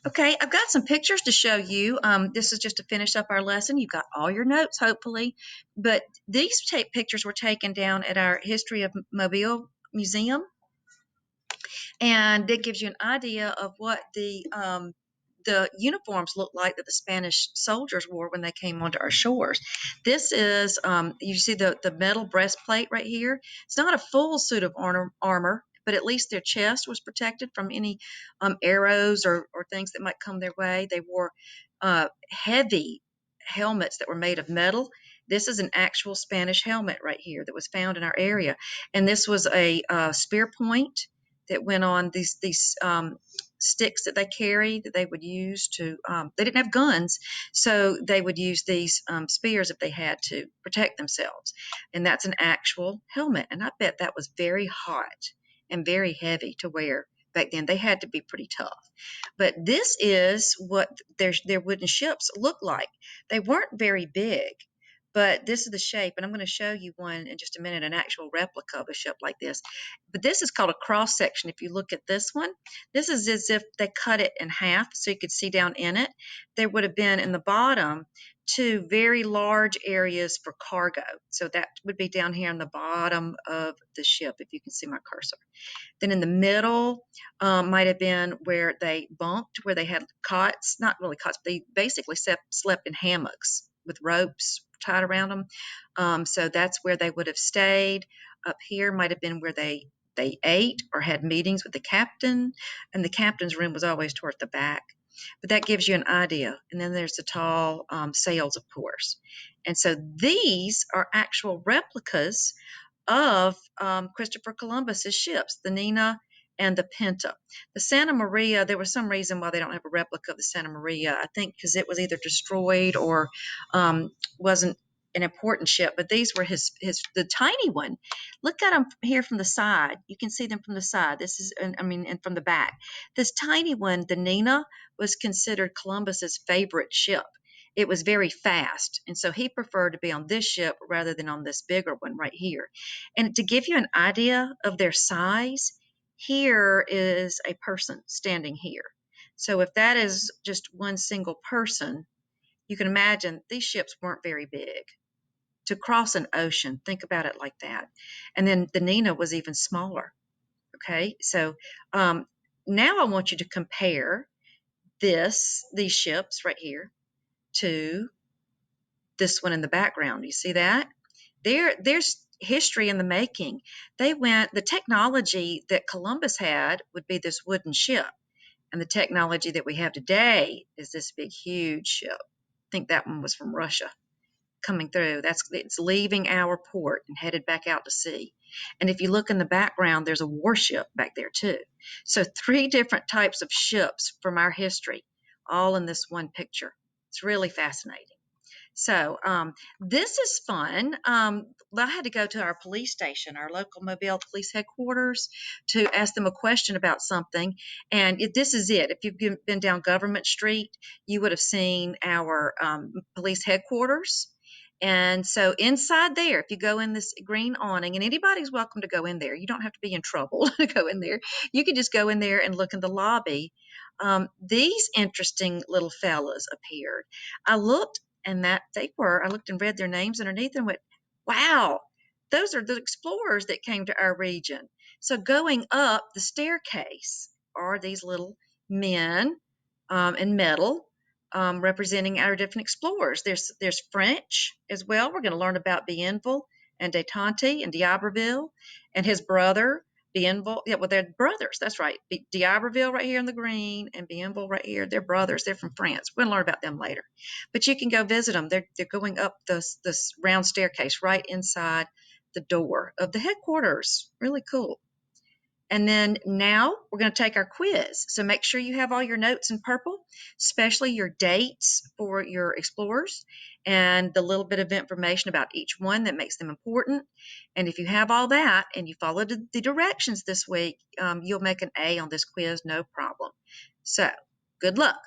Okay, I've got some pictures to show you. This is just to finish up our lesson. You've got all your notes, hopefully. But these pictures were taken down at our History of Mobile Museum, and it gives you an idea of what the uniforms looked like that the Spanish soldiers wore when they came onto our shores. This is, you see the metal breastplate right here. It's not a full suit of armor, but at least their chest was protected from any arrows or things that might come their way. They wore heavy helmets that were made of metal. This is an actual Spanish helmet right here that was found in our area. And this was a spear point that went on these sticks that they carried that they would use to, they didn't have guns, so they would use these spears if they had to protect themselves. And that's an actual helmet. And I bet that was very hot and very heavy to wear back then. They had to be pretty tough. But this is what their wooden ships looked like. They weren't very big, but this is the shape, and I'm going to show you one in just a minute, an actual replica of a ship like this. But this is called a cross section. If you look at this one, this is as if they cut it in half so you could see down in it. There would have been in the bottom two very large areas for cargo. So that would be down here on the bottom of the ship, if you can see my cursor. Then in the middle might have been where they bunked, where they had cots, not really cots, but they basically slept in hammocks with ropes tied around them. So that's where they would have stayed. Up here might have been where they ate or had meetings with the captain, and the captain's room was always toward the back. But that gives you an idea. And then there's the tall sails, of course. And so these are actual replicas of Christopher Columbus's ships, the Nina and the Pinta. The Santa Maria, there was some reason why they don't have a replica of the Santa Maria. I think because it was either destroyed or wasn't an important ship. But these were the tiny one. Look at them here from the side. You can see them from the side. This is, and from the back. This tiny one, the Nina, was considered Columbus's favorite ship. It was very fast, and so he preferred to be on this ship rather than on this bigger one right here. And to give you an idea of their size, here is a person standing here. So if that is just one single person, you can imagine these ships weren't very big. To cross an ocean, think about it like that. And then the Nina was even smaller. Okay, so now I want you to compare these ships right here to this one in the background. You see that? There's history in the making. The technology that Columbus had would be this wooden ship, and the technology that we have today is this big, huge ship. I think that one was from Russia coming through. It's leaving our port and headed back out to sea. And if you look in the background, there's a warship back there too. So 3 different types of ships from our history, all in this one picture. It's really fascinating. So this is fun. I had to go to our police station, our local Mobile police headquarters, to ask them a question about something. And this is it. If you've been down Government Street, you would have seen our police headquarters. And so inside there, if you go in this green awning, and anybody's welcome to go in there, you don't have to be in trouble to go in there. You can just go in there and look in the lobby. These interesting little fellas appeared. I looked I looked and read their names underneath and went, wow, those are the explorers that came to our region. So going up the staircase are these little men in metal representing our different explorers. There's French as well. We're going to learn about Bienville and Detente and D'Iberville and his brother Bienville. Yeah, well, they're brothers. That's right. D'Iberville right here in the green and Bienville right here. They're brothers. They're from France. We're going to learn about them later. But you can go visit them. They're going up this round staircase right inside the door of the headquarters. Really cool. And then now we're going to take our quiz. So make sure you have all your notes in purple, especially your dates for your explorers and the little bit of information about each one that makes them important. And if you have all that and you follow the directions this week, you'll make an A on this quiz, no problem. So good luck.